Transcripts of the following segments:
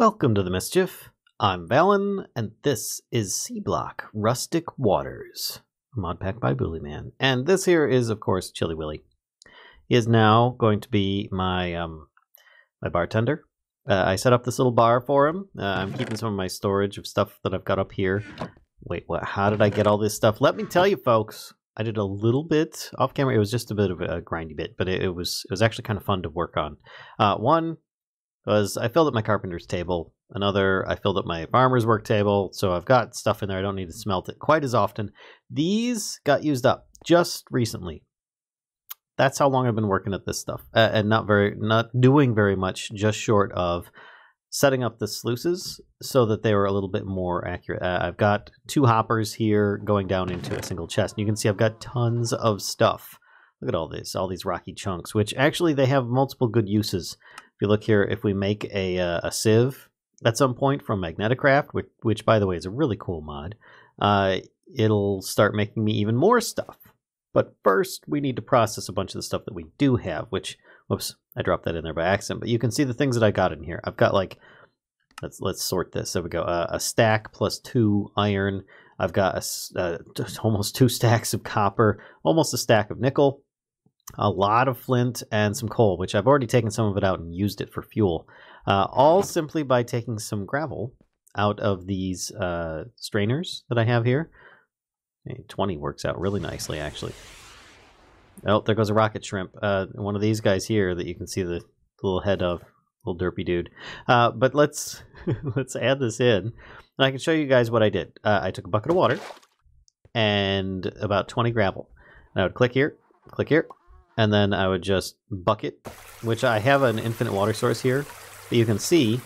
Welcome to the Mischief. I'm Valen, and this is Seablock Rustic Waters, a Modpack by Boolyman. And this here is, of course, Chili Willy. He is now going to be my my bartender. I set up this little bar for him. I'm keeping some of my storage of stuff that I've got up here. Wait, what? How did I get all this stuff? Let me tell you, folks. I did a little bit off camera. It was just a bit of a grindy bit, but it was actually kind of fun to work on. One was I filled up my carpenter's table. Another, I filled up my farmer's work table. So I've got stuff in there. I don't need to smelt it quite as often. These got used up just recently. That's how long I've been working at this stuff, and not doing very much. Just short of setting up the sluices so that they were a little bit more accurate. I've got 2 hoppers here going down into a single chest. And you can see I've got tons of stuff. Look at all these rocky chunks, which actually they have multiple good uses. If you look here, if we make a sieve at some point from Magneticraft, which by the way is a really cool mod, it'll start making me even more stuff. But first, we need to process a bunch of the stuff that we do have, which, whoops, I dropped that in there by accident. But you can see the things that I got in here. I've got like, let's sort this. There we go. A stack plus 2 iron. I've got almost 2 stacks of copper, almost a stack of nickel, a lot of flint, and some coal, which I've already taken some of it out and used it for fuel. All simply by taking some gravel out of these strainers that I have here. 20 works out really nicely, actually. Oh, there goes a rocket shrimp. One of these guys here that you can see the little head of, little derpy dude. But let's add this in, and I can show you guys what I did. I took a bucket of water and about 20 gravel. And I would click here, and then I would just bucket, which I have an infinite water source here. But you can see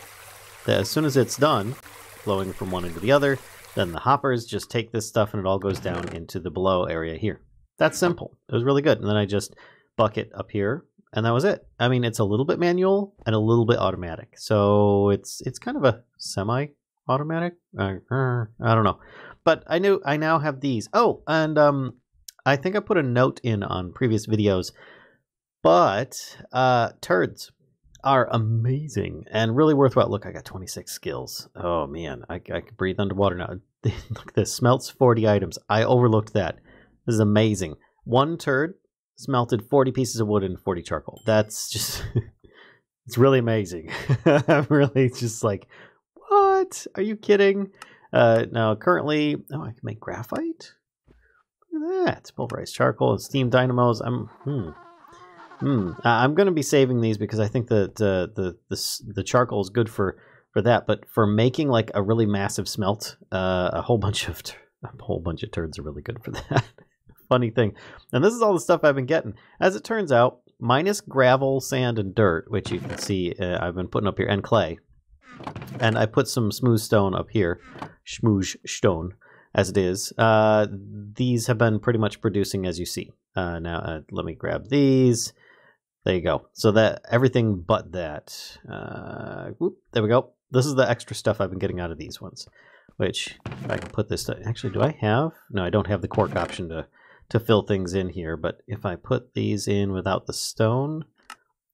that as soon as it's done, flowing from one into the other, then the hoppers just take this stuff and it all goes down into the below area here. That's simple. It was really good. And then I just bucket up here, and that was it. I mean, it's a little bit manual and a little bit automatic. So it's kind of a semi-automatic. I don't know. But I now have these. Oh, and I think I put a note in on previous videos, but turds are amazing and really worthwhile. Look, I got 26 skills. Oh man, I can breathe underwater now. Look at this, smelts 40 items. I overlooked that. This is amazing. 1 turd smelted 40 pieces of wood and 40 charcoal. That's just, it's really amazing. I'm really just like, what? Are you kidding? Now currently, oh, I can make graphite. Look at that, pulverized charcoal and steam dynamos. I'm going to be saving these because I think that the charcoal is good for that, but for making like a really massive smelt, a whole bunch of turds are really good for that. Funny thing, and this is all the stuff I've been getting. As it turns out, minus gravel, sand, and dirt, which you can see I've been putting up here, and clay, and I put some smooth stone up here, schmooze stone, as it is. These have been pretty much producing as you see. Now let me grab these. There you go. So that everything but that. Whoop, there we go. This is the extra stuff I've been getting out of these ones. Which, if I can put this to, actually, do I have? No, I don't have the cork option to fill things in here. But if I put these in without the stone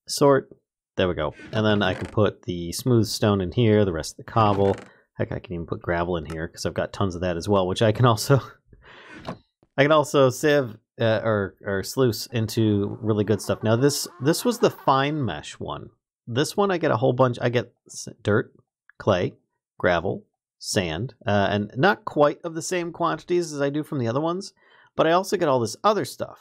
sort, there we go. And then I can put the smooth stone in here, the rest of the cobble. Heck, I can even put gravel in here because I've got tons of that as well, which I can also sieve or sluice into really good stuff. Now this was the fine mesh one. This one I get a whole bunch. I get dirt, clay, gravel, sand, and not quite of the same quantities as I do from the other ones, but I also get all this other stuff,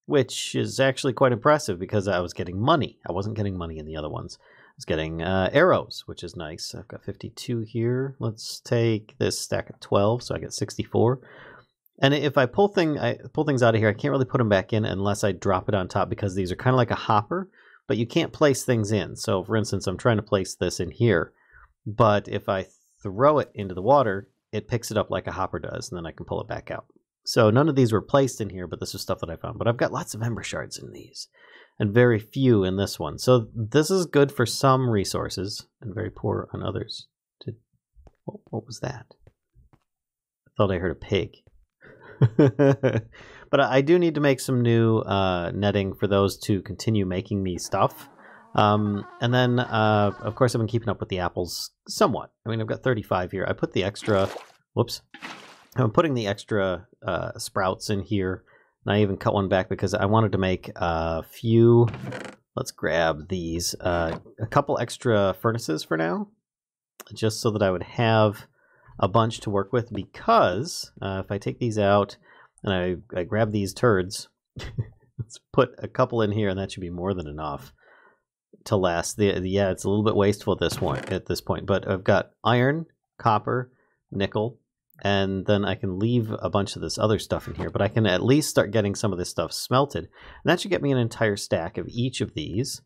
which is actually quite impressive because I was getting money. I wasn't getting money in the other ones. I was getting arrows, which is nice. I've got 52 here. Let's take this stack of 12, so I get 64. And if I pull things out of here, I can't really put them back in unless I drop it on top because these are kind of like a hopper, but you can't place things in. So for instance, I'm trying to place this in here, but if I throw it into the water, it picks it up like a hopper does, and then I can pull it back out. So none of these were placed in here, but this is stuff that I found. But I've got lots of ember shards in these, and very few in this one. So this is good for some resources, and very poor on others. What was that? I thought I heard a pig. But I do need to make some new netting for those to continue making me stuff. And then, of course, I've been keeping up with the apples somewhat. I mean, I've got 35 here. I put the extra, whoops, I'm putting the extra sprouts in here. And I even cut one back because I wanted to make a few, let's grab these, a couple extra furnaces for now, just so that I would have a bunch to work with, because if I take these out and I grab these turds, let's put a couple in here, and that should be more than enough to last. Yeah, it's a little bit wasteful at this point, but I've got iron, copper, nickel, and then I can leave a bunch of this other stuff in here, but I can at least start getting some of this stuff smelted, and that should get me an entire stack of each of these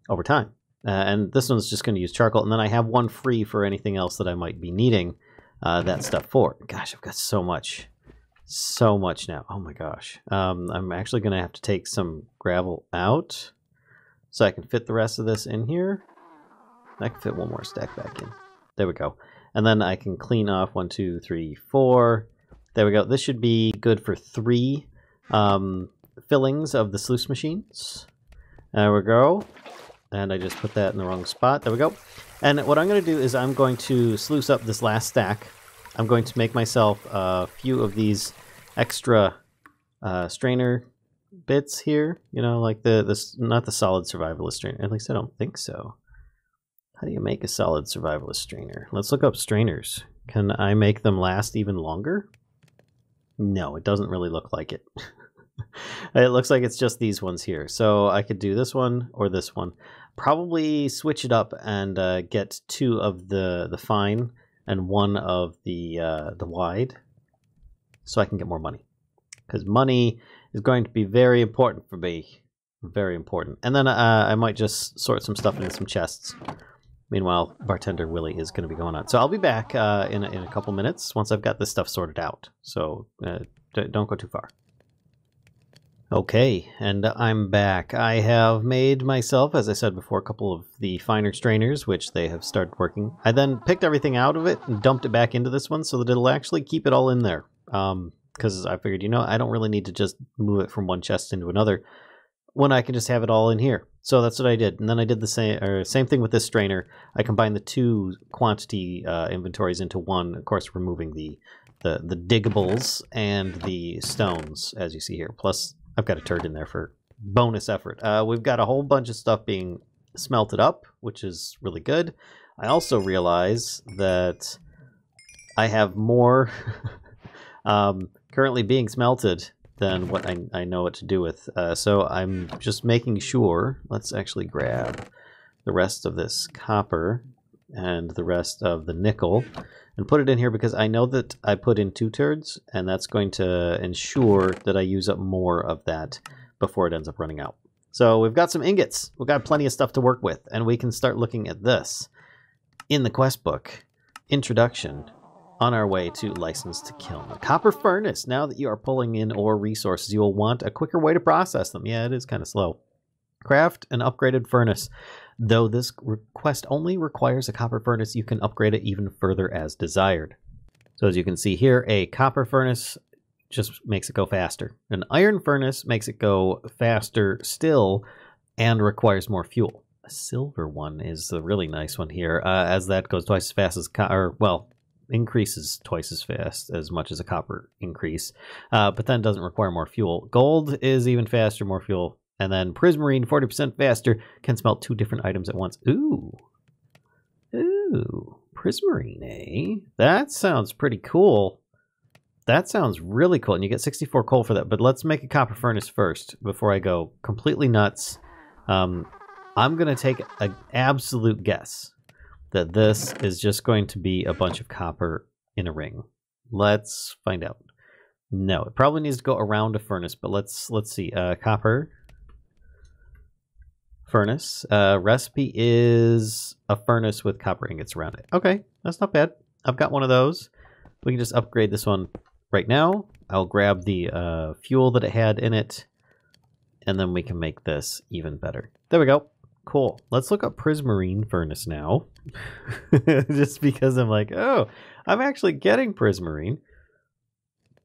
over time. And this one's just going to use charcoal, and then I have one free for anything else that I might be needing that stuff for. Gosh, I've got so much now. Oh my gosh. I'm actually going to have to take some gravel out so I can fit the rest of this in here. I can fit one more stack back in. There we go. And then I can clean off 1, 2, 3, 4. There we go. This should be good for 3 fillings of the sluice machines. There we go. And I just put that in the wrong spot. There we go. And what I'm going to do is I'm going to sluice up this last stack. I'm going to make myself a few of these extra strainer bits here. You know, like not the solid survivalist strainer. At least I don't think so. How do you make a solid survivalist strainer? Let's look up strainers. Can I make them last even longer? No, it doesn't really look like it. It looks like it's just these ones here. So I could do this one or this one. Probably switch it up and get 2 of the fine and 1 of the wide, so I can get more money. Because money is going to be very important for me. Very important. And then I might just sort some stuff into some chests. Meanwhile, Bartender Willie is going to be going on. So I'll be back in a couple minutes once I've got this stuff sorted out. So don't go too far. Okay, and I'm back. I have made myself, as I said before, a couple of the finer strainers, which they have started working. I then picked everything out of it and dumped it back into this one so that it'll actually keep it all in there. Because I figured, you know, I don't really need to just move it from one chest into another when I can just have it all in here. So that's what I did. And then I did the same thing with this strainer. I combined the 2 quantity inventories into one, of course, removing the diggables and the stones, as you see here. Plus, I've got a turd in there for bonus effort. We've got a whole bunch of stuff being smelted up, which is really good. I also realize that I have more currently being smelted than what I know what to do with. So I'm just making sure. Let's actually grab the rest of this copper and the rest of the nickel and put it in here, because I know that I put in 2 turds, and that's going to ensure that I use up more of that before it ends up running out. So we've got some ingots. We've got plenty of stuff to work with, and we can start looking at this in the quest book. Introduction. On our way to License to Kiln. A copper furnace. Now that you are pulling in ore resources, you will want a quicker way to process them. Yeah, it is kind of slow. Craft an upgraded furnace. Though this quest only requires a copper furnace, you can upgrade it even further as desired. So as you can see here, a copper furnace just makes it go faster. An iron furnace makes it go faster still and requires more fuel. A silver one is the really nice one here, as that goes twice as fast as increases twice as fast as much as a copper increase, but then doesn't require more fuel. Gold is even faster, more fuel. And then Prismarine, 40% faster, can smelt 2 different items at once. Ooh. Ooh. Prismarine, eh? That sounds pretty cool. That sounds really cool. And you get 64 coal for that. But let's make a copper furnace first before I go completely nuts. I'm going to take an absolute guess that this is just going to be a bunch of copper in a ring. Let's find out. No, it probably needs to go around a furnace, but let's see. Copper furnace. Recipe is a furnace with copper ingots around it. Okay, that's not bad. I've got one of those. We can just upgrade this one right now. I'll grab the fuel that it had in it, and then we can make this even better. There we go. Cool. Let's look up Prismarine furnace now. Just because I'm like, oh, I'm actually getting Prismarine.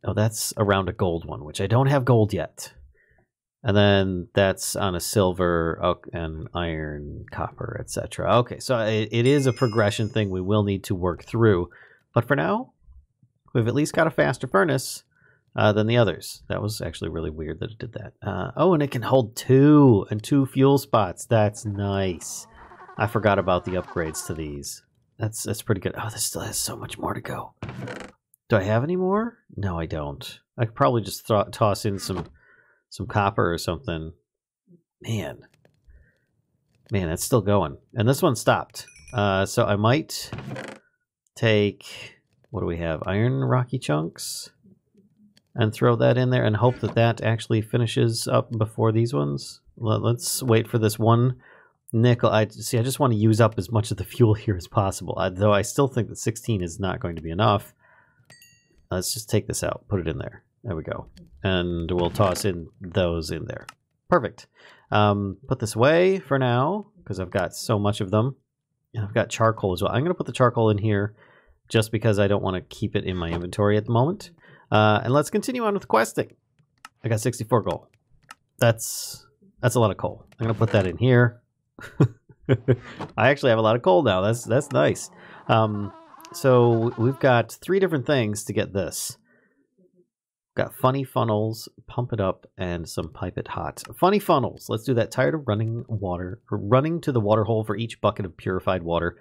Oh, that's around a gold one, which I don't have gold yet. And then that's on a silver and iron, copper, etc. Okay, so it is a progression thing we will need to work through. But for now, we've at least got a faster furnace than the others. That was actually really weird that it did that. Oh, and it can hold 2 fuel spots. That's nice. I forgot about the upgrades to these. That's pretty good. Oh, this still has so much more to go. Do I have any more? No, I don't. I could probably just toss in some copper or something. Man, that's still going. And this one stopped. So I might take, what do we have? Iron rocky chunks. And throw that in there and hope that that actually finishes up before these ones. Let's wait for this one nickel. I just want to use up as much of the fuel here as possible. Though I still think that 16 is not going to be enough. Let's just take this out. Put it in there. There we go. And we'll toss in those in there. Perfect. Put this away for now, because I've got so much of them. And I've got charcoal as well. I'm going to put the charcoal in here just because I don't want to keep it in my inventory at the moment. And let's continue on with questing. I got 64 gold. That's a lot of coal. I'm going to put that in here. I actually have a lot of coal now. That's nice. So we've got 3 different things to get this. Got funny funnels, pump it up, and some pipe it hot. Funny funnels. Let's do that. Tired of running to the water hole for each bucket of purified water.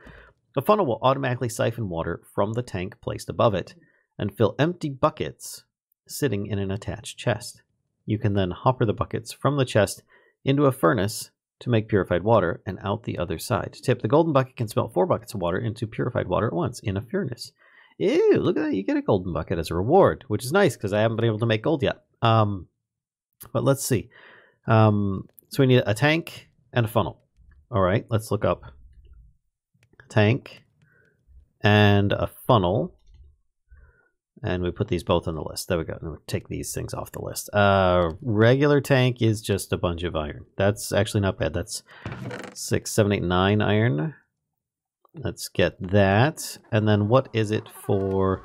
The funnel will automatically siphon water from the tank placed above it and fill empty buckets sitting in an attached chest. You can then hopper the buckets from the chest into a furnace to make purified water and out the other side. Tip: the golden bucket can smelt 4 buckets of water into purified water at once in a furnace. Ew, look at that. You get a golden bucket as a reward, which is nice because I haven't been able to make gold yet. But let's see. So we need a tank and a funnel. All right, let's look up tank and a funnel. And we put these both on the list. There we go. And we'll take these things off the list. Regular tank is just a bunch of iron. That's actually not bad. That's 6, 7, 8, 9 iron. Let's get that. And then what is it for...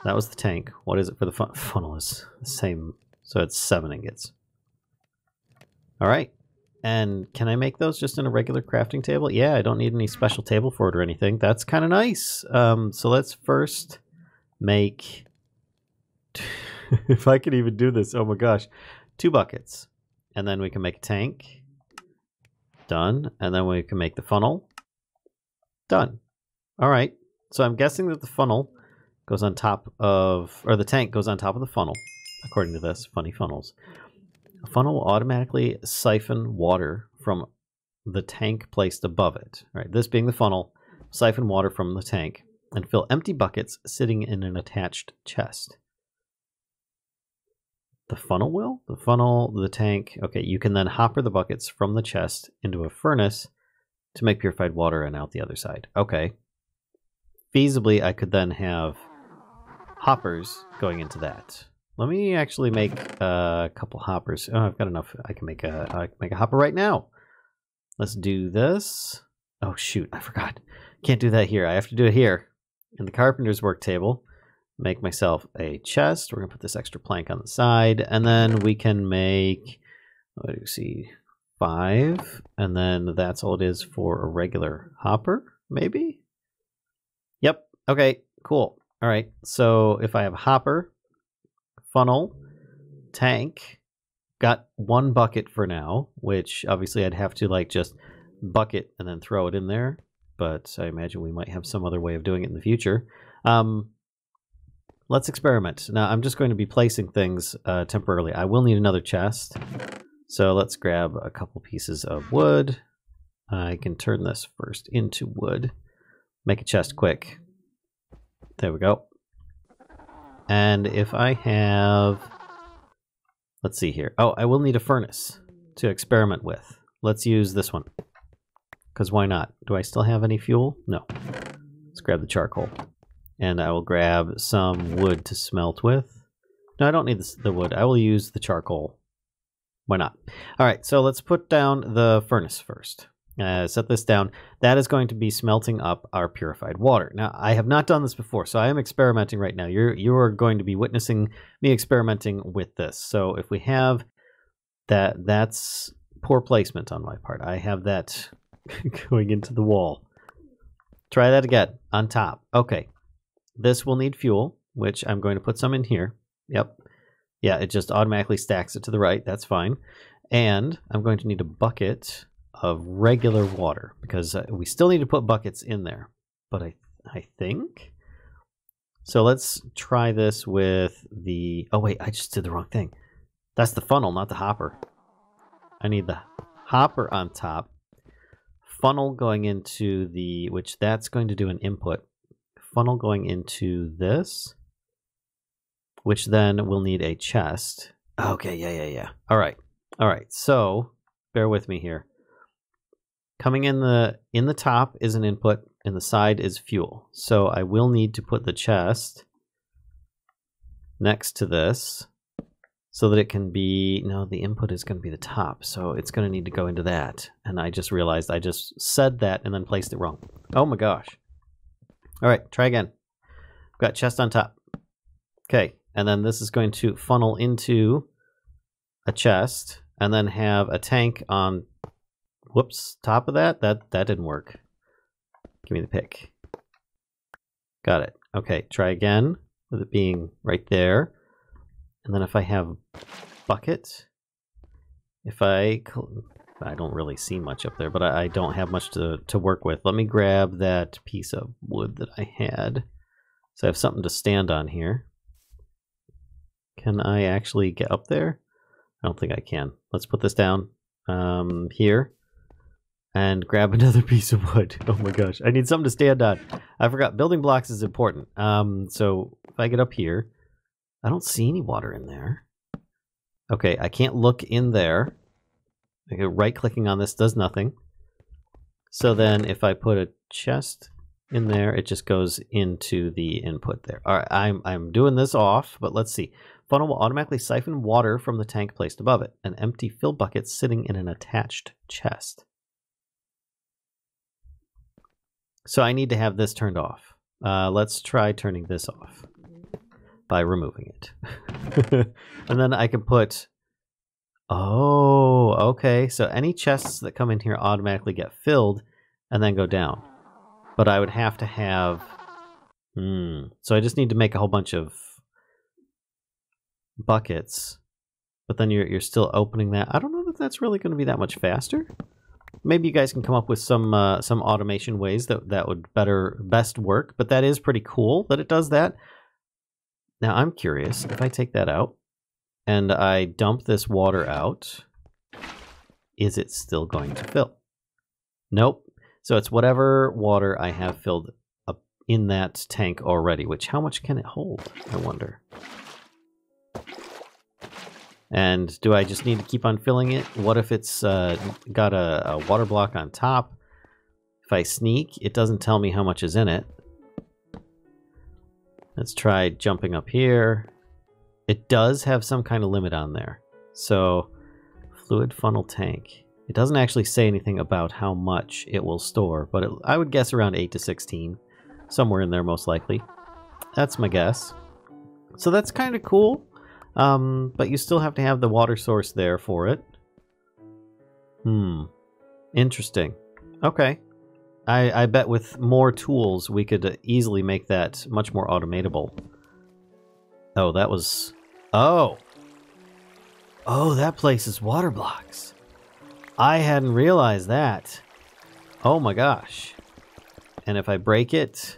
That was the tank. What is it for the funnel? Is the same. So it's 7 ingots. All right. And can I make those just in a regular crafting table? Yeah, I don't need any special table for it or anything. That's kind of nice. So let's first make... if I could even do this, oh my gosh. 2 buckets. And then we can make a tank. Done. And then we can make the funnel. Done. All right. So I'm guessing that the funnel goes on top of, or the tank goes on top of the funnel, according to this. Funny funnels. A funnel will automatically siphon water from the tank placed above it. All right. This being the funnel, siphon water from the tank and fill empty buckets sitting in an attached chest. The funnel will? The funnel, the tank. Okay, you can then hopper the buckets from the chest into a furnace to make purified water and out the other side. Okay. Feasibly, I could then have hoppers going into that. Let me actually make a couple hoppers. Oh, I've got enough. I can make a hopper right now. Let's do this. Oh, shoot. I forgot. Can't do that here. I have to do it here in the carpenter's work table. Make myself a chest. We're going to put this extra plank on the side. And then we can make, what do you see, 5. And then that's all it is for a regular hopper, maybe? Yep. Okay, cool. All right. So if I have a hopper, funnel, tank, got 1 bucket for now, which obviously I'd have to like just bucket and then throw it in there. But I imagine we might have some other way of doing it in the future. Let's experiment. Now, I'm just going to be placing things temporarily. I will need another chest. So let's grab a couple pieces of wood. I can turn this first into wood. Make a chest quick. There we go. And if I have... Let's see here. Oh, I will need a furnace to experiment with. Let's use this one. Because why not? Do I still have any fuel? No. Let's grab the charcoal. And I will grab some wood to smelt with. No, I don't need the wood. I will use the charcoal. Why not? All right, so let's put down the furnace first. Set this down. That is going to be smelting up our purified water. Now, I have not done this before, so I am experimenting right now. You are going to be witnessing me experimenting with this. So if we have That's poor placement on my part. I have that going into the wall. Try that again, on top. Okay. This will need fuel, which I'm going to put some in here. Yep. Yeah, it just automatically stacks it to the right. That's fine. And I'm going to need a bucket of regular water, because we still need to put buckets in there. But I think... So let's try this with the... Oh wait, I just did the wrong thing. That's the funnel, not the hopper. I need the hopper on top. Funnel going into the... Which that's going to do an input. Funnel going into this. Which then will need a chest. Okay, yeah. Alright. So, bear with me here. Coming in the top is an input. And the side is fuel. So I will need to put the chest next to this so that it can be... No, the input is going to be the top. So it's going to need to go into that. And I just realized I just said that and then placed it wrong. Oh my gosh. All right, try again. I've got chest on top. Okay, and then this is going to funnel into a chest and then have a tank on... Whoops, top of that? That didn't work. Give me the pick. Got it. Okay, try again with it being right there. And then if I have bucket, if I don't really see much up there, but I don't have much to work with. Let me grab that piece of wood that I had. So I have something to stand on here. Can I actually get up there? I don't think I can. Let's put this down here. And grab another piece of wood. Oh my gosh, I need something to stand on. I forgot, building blocks is important. So if I get up here, I don't see any water in there. Okay, I can't look in there. Right-clicking on this does nothing. So then if I put a chest in there, it just goes into the input there. All right, I'm doing this off, but let's see. Funnel will automatically siphon water from the tank placed above it. An empty fill bucket sitting in an attached chest. So I need to have this turned off. Let's try turning this off by removing it. And then I can put... Oh, okay. So any chests that come in here automatically get filled and then go down. But I would have to have... So I just need to make a whole bunch of buckets. But then you're still opening that. I don't know that that's really going to be that much faster. Maybe you guys can come up with some automation ways that would best work, but that is pretty cool that it does that. Now I'm curious, if I take that out and I dump this water out, is it still going to fill? Nope. So it's whatever water I have filled up in that tank already, which how much can it hold, I wonder? And do I just need to keep on filling it? What if it's got a water block on top? If I sneak, it doesn't tell me how much is in it. Let's try jumping up here. It does have some kind of limit on there. So, fluid funnel tank. It doesn't actually say anything about how much it will store, but I would guess around 8 to 16. Somewhere in there, most likely. That's my guess. So that's kind of cool. But you still have to have the water source there for it. Interesting. Okay. I bet with more tools we could easily make that much more automatable. Oh, that was... Oh! Oh, that place is water blocks. I hadn't realized that. Oh my gosh. And if I break it...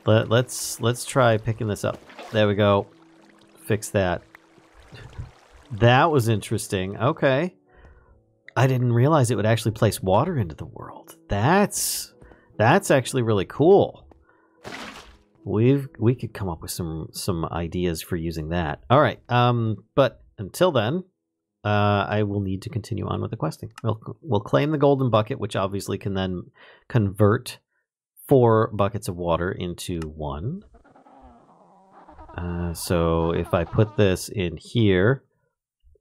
Let's try picking this up. There we go. Fix that. That was interesting. Okay. I didn't realize it would actually place water into the world. That's actually really cool. We could come up with some ideas for using that. All right. But until then, I will need to continue on with the questing. We'll claim the golden bucket, which obviously can then convert 4 buckets of water into 1. So if I put this in here,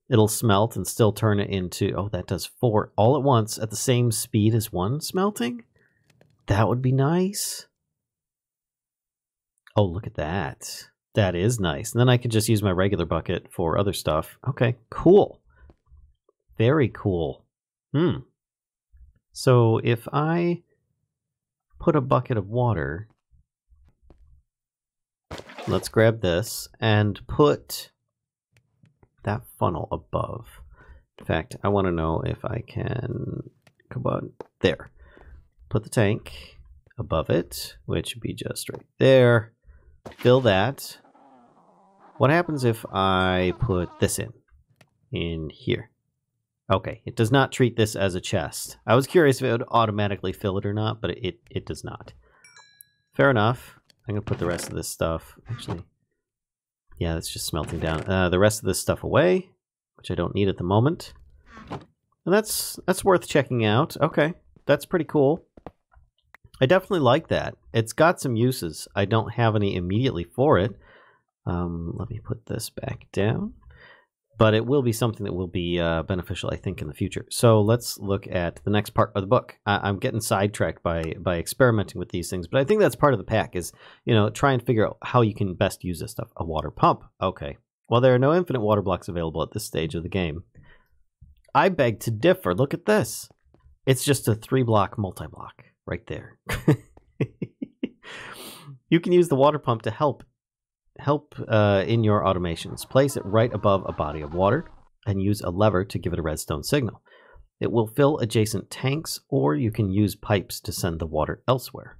it'll smelt and still turn it into... Oh, that does 4 all at once at the same speed as 1 smelting? That would be nice. Oh, look at that. That is nice. And then I could just use my regular bucket for other stuff. Okay, cool. Very cool. So if I put a bucket of water, let's grab this and put that funnel above. In fact, I want to know if I can, come on, there. Put the tank above it, which would be just right there. Fill that. What happens if I put this in here? Okay, it does not treat this as a chest. I was curious if it would automatically fill it or not, but it does not. Fair enough. I'm going to put the rest of this stuff, actually, yeah, it's just smelting down. The rest of this stuff away, which I don't need at the moment. And that's worth checking out. Okay, that's pretty cool. I definitely like that. It's got some uses. I don't have any immediately for it. Let me put this back down. But it will be something that will be beneficial, I think, in the future. So let's look at the next part of the book. I'm getting sidetracked by experimenting with these things, but I think that's part of the pack is, you know, try and figure out how you can best use this stuff. A water pump. Okay. Well, there are no infinite water blocks available at this stage of the game. I beg to differ. Look at this. It's just a 3-block multi-block right there. You can use the water pump to help in your automations. Place it right above a body of water and use a lever to give it a redstone signal. It will fill adjacent tanks, or you can use pipes to send the water elsewhere.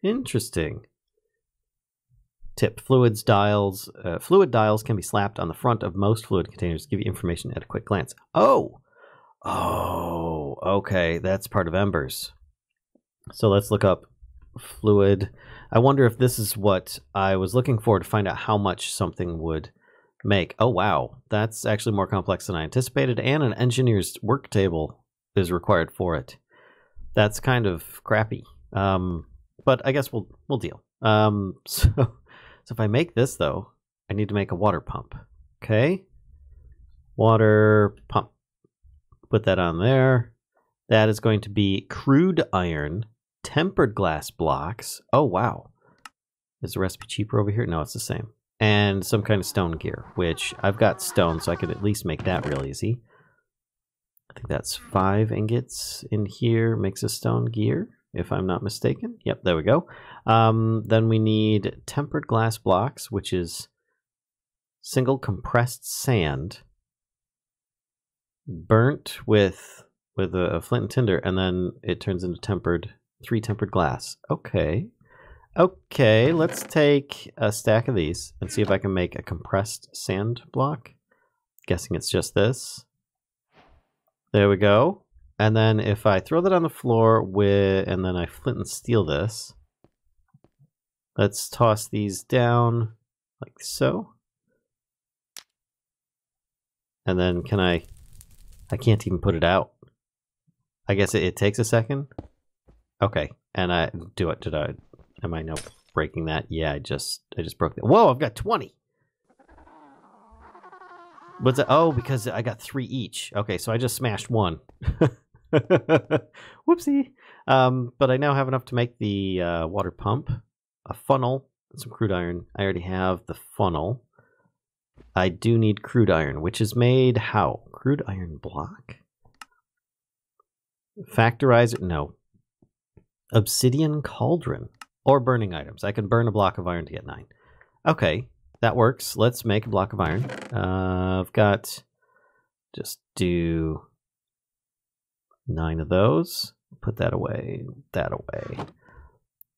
Interesting. Tip: fluid dials can be slapped on the front of most fluid containers to give you information at a quick glance. Oh, okay, that's part of Embers. So let's look up fluid. I wonder if this is what I was looking for to find out how much something would make. Oh, wow. That's actually more complex than I anticipated, and an engineer's work table is required for it. That's kind of crappy. But I guess we'll deal. So if I make this, though, I need to make a water pump. Okay. Water pump. Put that on there. That is going to be crude iron, tempered glass blocks. Oh, wow. Is the recipe cheaper over here? No, it's the same. And some kind of stone gear, which I've got stone, so I could at least make that real easy. I think that's 5 ingots in here makes a stone gear, if I'm not mistaken. Yep, there we go. Then we need tempered glass blocks, which is single compressed sand burnt with a flint and tinder, and then it turns into 3 tempered glass. Okay. Okay, let's take a stack of these and see if I can make a compressed sand block. Guessing it's just this. There we go. And then if I throw that on the floor and then I flint and steel this. Let's toss these down like so. And then I can't even put it out. I guess it takes a second. Okay, and am I now breaking that? Yeah, I just broke that. Whoa, I've got 20. What's that? Oh, because I got 3 each. Okay, so I just smashed 1. Whoopsie. But I now have enough to make the water pump, a funnel, and some crude iron. I already have the funnel. I do need crude iron, which is made how? Crude iron block? Factorizer? No. Obsidian cauldron. Or burning items. I can burn a block of iron to get 9. Okay, that works. Let's make a block of iron. I've got... just do 9 of those. Put that away. That away.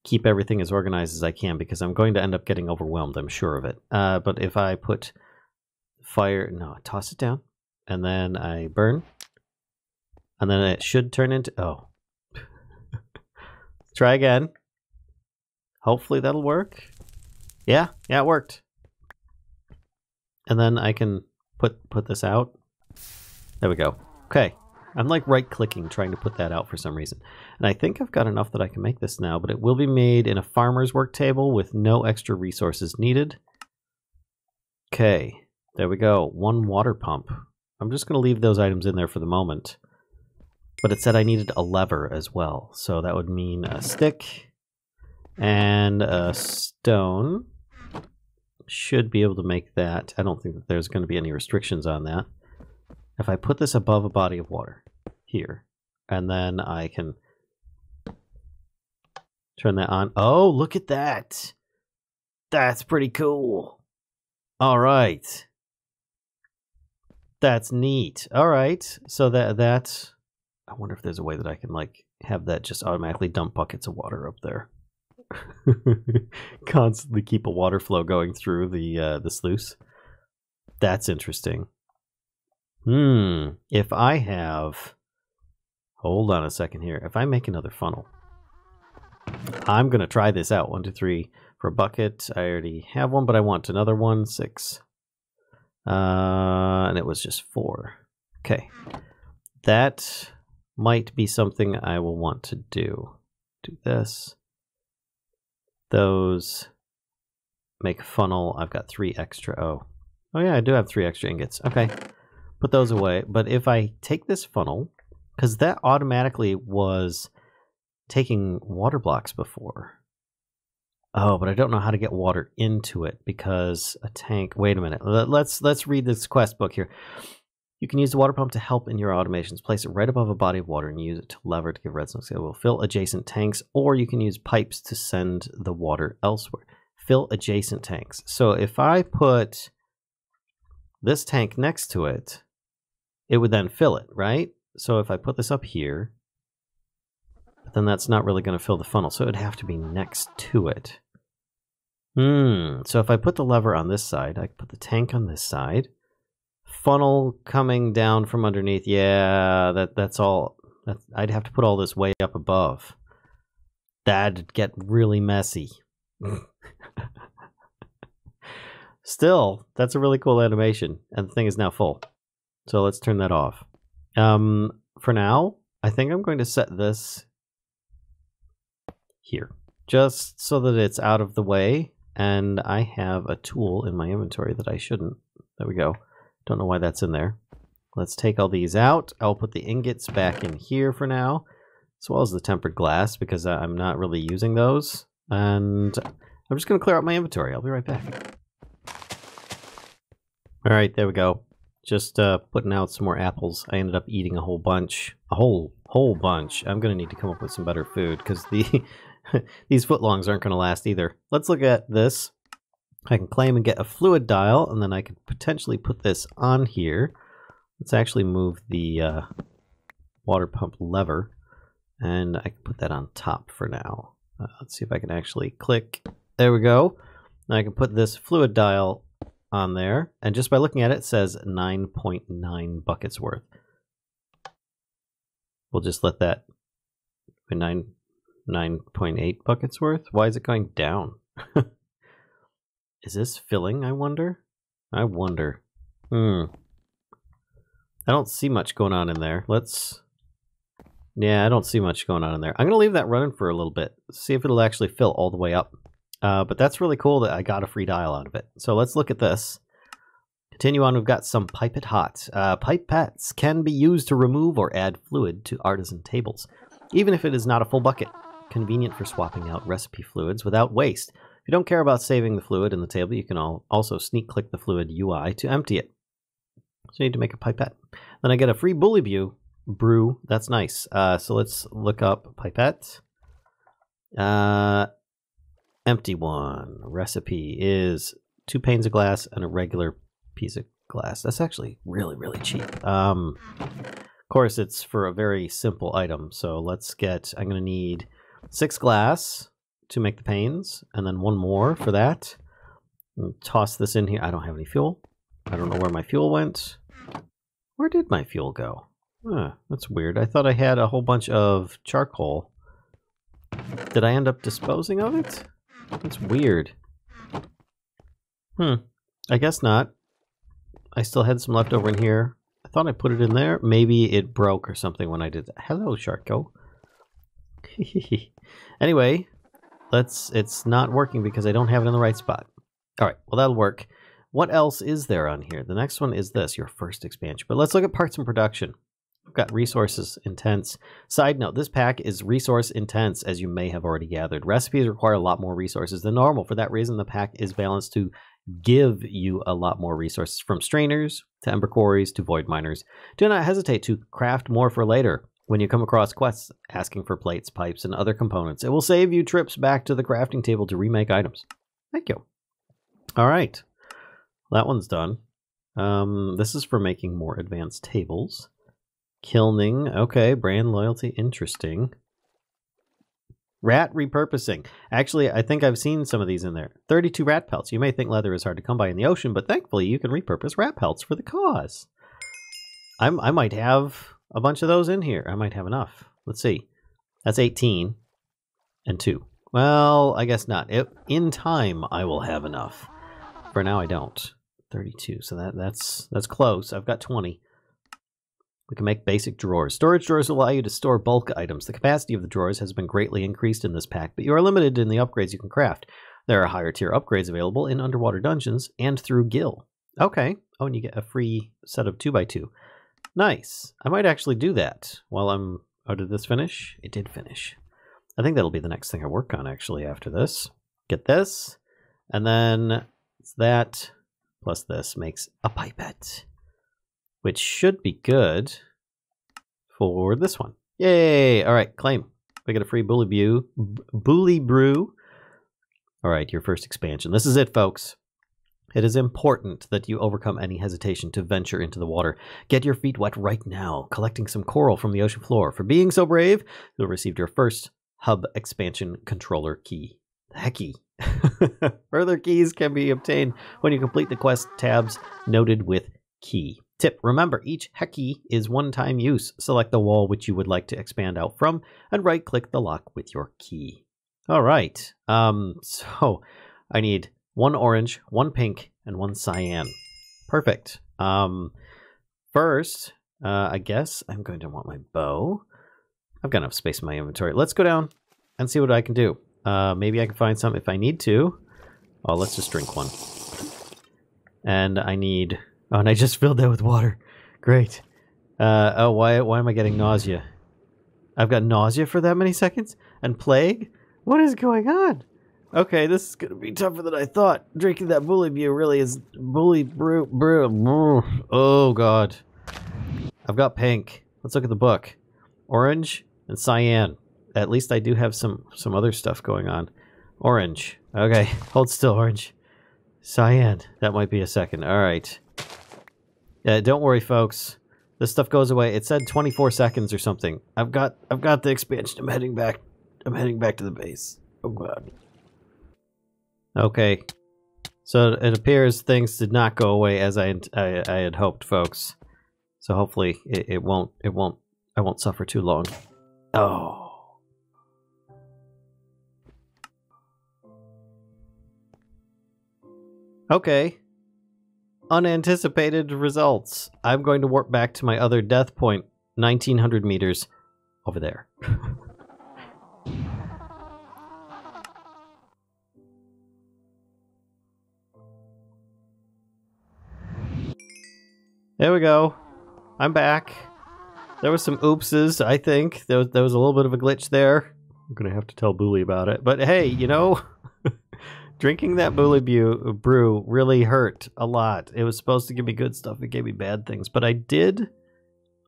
Keep everything as organized as I can because I'm going to end up getting overwhelmed. I'm sure of it. But if I put fire... no, toss it down. And then I burn. And then it should turn into... oh. Try again. Hopefully that'll work. Yeah, it worked. And then I can put this out. There we go. Okay. I'm like right-clicking trying to put that out for some reason. And I think I've got enough that I can make this now, but it will be made in a farmer's work table with no extra resources needed. Okay. There we go. 1 water pump. I'm just going to leave those items in there for the moment. But it said I needed a lever as well. So that would mean a stick And a stone. Should be able to make that. I don't think that there's going to be any restrictions on that. If I put this above a body of water here, and then I can turn that on. Oh, look at that. That's pretty cool. All right. That's neat. All right. So that I wonder if there's a way that I can like have that just automatically dump buckets of water up there. Constantly keep a water flow going through the sluice. That's interesting. If I have, hold on a second here. If I make another funnel, I'm gonna try this out. 1, 2, 3 for a bucket. I already have one, but I want another one. 6, and it was just 4. Okay, that might be something I will want to do. Do this. Those, make a funnel. I've got 3 extra. Oh yeah, I do have 3 extra ingots. Okay, put those away. But if I take this funnel, because that automatically was taking water blocks before. Oh, but I don't know how to get water into it because a tank. Wait a minute. Let's read this quest book here. You can use the water pump to help in your automations. Place it right above a body of water and use it to lever to give redstone. So it will fill adjacent tanks, or you can use pipes to send the water elsewhere. Fill adjacent tanks. So if I put this tank next to it, it would then fill it, right? So if I put this up here, then that's not really going to fill the funnel. So it would have to be next to it. So if I put the lever on this side, I put the tank on this side. Funnel coming down from underneath. Yeah, that's all. I'd have to put all this way up above. That'd get really messy. Still, that's a really cool animation, and the thing is now full. So let's turn that off. For now, I think I'm going to set this here, just so that it's out of the way, and I have a tool in my inventory that I shouldn't. There we go. Don't know why that's in there. Let's take all these out. I'll put the ingots back in here for now, as well as the tempered glass, because I'm not really using those. And I'm just going to clear out my inventory. I'll be right back. All right, there we go. Just putting out some more apples. I ended up eating a whole bunch. A whole bunch. I'm going to need to come up with some better food, because these footlongs aren't going to last either. Let's look at this. I can claim and get a fluid dial, and then I could potentially put this on here. Let's actually move the water pump lever, and I can put that on top for now. Let's see if I can actually click. There we go. Now I can put this fluid dial on there, and just by looking at it, it says 9.9 buckets worth. We'll just let that be 9.8 buckets worth. Why is it going down? Is this filling, I wonder? I wonder. I don't see much going on in there. Yeah, I don't see much going on in there. I'm going to leave that running for a little bit. See if it'll actually fill all the way up. But that's really cool that I got a free dial out of it. So let's look at this. Continue on, we've got some pipette hot. Pipettes can be used to remove or add fluid to artisan tables, even if it is not a full bucket. Convenient for swapping out recipe fluids without waste. If you don't care about saving the fluid in the table, you can also sneak click the fluid UI to empty it. So you need to make a pipette. Then I get a free Boolyman brew. That's nice. So let's look up pipette. Empty one. Recipe is 2 panes of glass and a regular piece of glass. That's actually really, really cheap. Of course, it's for a very simple item. So let's get, I'm going to need 6 glass to make the panes, and then 1 more for that. Toss this in here. I don't have any fuel. I don't know where my fuel went. Where did my fuel go? That's weird. I thought I had a whole bunch of charcoal. Did I end up disposing of it? That's weird. I guess not. I still had some left over in here. I thought I put it in there. Maybe it broke or something when I did that. Hello, Sharko. Anyway, it's not working because I don't have it in the right spot. All right, well, that'll work. What else is there on here? The next one is this, your first expansion. But let's look at parts and production. I've got resources intense. Side note, this pack is resource intense, as you may have already gathered. Recipes require a lot more resources than normal. For that reason, the pack is balanced to give you a lot more resources, from strainers to ember quarries to void miners. Do not hesitate to craft more for later. When you come across quests asking for plates, pipes, and other components, it will save you trips back to the crafting table to remake items. Thank you. All right. That one's done. This is for making more advanced tables. Kilning. Okay. Brand loyalty. Interesting. Rat repurposing. Actually, I think I've seen some of these in there. 32 rat pelts. You may think leather is hard to come by in the ocean, but thankfully you can repurpose rat pelts for the cause. I might have a bunch of those in here. I might have enough. Let's see. That's 18 and 2. Well, I guess not. In time, I will have enough. For now, I don't. 32. So that's close. I've got 20. We can make basic drawers. Storage drawers allow you to store bulk items. The capacity of the drawers has been greatly increased in this pack, but you are limited in the upgrades you can craft. There are higher tier upgrades available in underwater dungeons and through Gil. Okay. Oh, and you get a free set of 2x2. Nice. I might actually do that while I'm... Oh, did this finish? It did finish. I think that'll be the next thing I work on, actually, after this. Get this, and then it's that, plus this makes a pipette, which should be good for this one. Yay! All right, claim. We get a free Bully Brew. All right, your first expansion. This is it, folks. It is important that you overcome any hesitation to venture into the water. Get your feet wet right now, collecting some coral from the ocean floor. For being so brave, you'll receive your first hub expansion controller key. The HEC Key. Further keys can be obtained when you complete the quest tabs noted with key. Tip, remember, each HEC Key is one-time use. Select the wall which you would like to expand out from, and right-click the lock with your key. All right. So I need 1 orange, 1 pink, and 1 cyan. Perfect. First, I guess I'm going to want my bow. I've got enough space in my inventory. Let's go down and see what I can do. Maybe I can find some if I need to. Oh, let's just drink one. And I need... Oh, and I just filled that with water. Great. Oh, why am I getting nausea? I've got nausea for that many seconds? And plague? What is going on? Okay, this is going to be tougher than I thought. Drinking that Bully Brew really is... Bully Brew. Oh, God. I've got pink. Let's look at the book. Orange and cyan. At least I do have some other stuff going on. Orange. Okay, hold still, orange. Cyan. That might be a second. All right. Don't worry, folks. This stuff goes away. It said 24 seconds or something. I've got the expansion. I'm heading back to the base. Oh, God. Okay, so it appears things did not go away as I had hoped, folks. So hopefully I won't suffer too long. Oh. Okay. Unanticipated results. I'm going to warp back to my other death point, 1900 meters over there. There we go. I'm back. There was some oopses, I think. There was a little bit of a glitch there. I'm going to have to tell Bully about it. But hey, you know, drinking that Bully Brew really hurt a lot. It was supposed to give me good stuff. It gave me bad things. But I did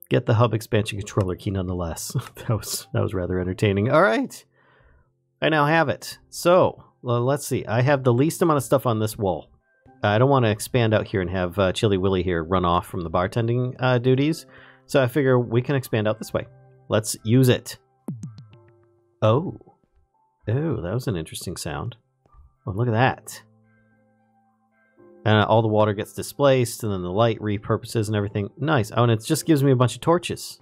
get the hub expansion controller key nonetheless. That was rather entertaining. All right. I now have it. So, let's see. I have the least amount of stuff on this wall. I don't want to expand out here and have Chilly Willy here run off from the bartending duties. So I figure we can expand out this way. Let's use it. Oh. Oh, that was an interesting sound. Oh, look at that. And all the water gets displaced, and then the light repurposes and everything. Nice. Oh, and it just gives me a bunch of torches.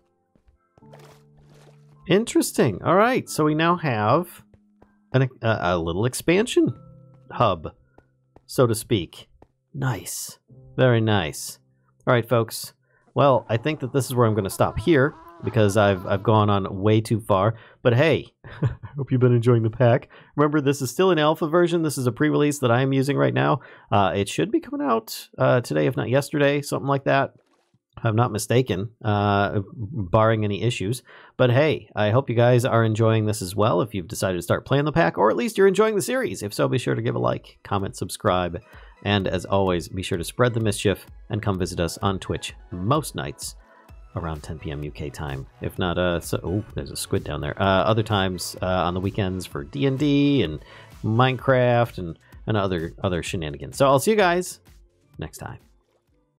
Interesting. All right. So we now have a little expansion hub, so to speak. Nice. Very nice. All right, folks. Well, I think that this is where I'm going to stop here because I've gone on way too far. But hey, I hope you've been enjoying the pack. Remember, this is still an alpha version. This is a pre-release that I am using right now. It should be coming out today, if not yesterday, something like that. if I'm not mistaken, barring any issues. But hey, I hope you guys are enjoying this as well. If you've decided to start playing the pack, or at least you're enjoying the series. If so, be sure to give a like, comment, subscribe, and as always, be sure to spread the mischief and come visit us on Twitch most nights around 10 p.m. UK time. If not, oh, there's a squid down there. Other times on the weekends for D&D and Minecraft and other shenanigans. So I'll see you guys next time.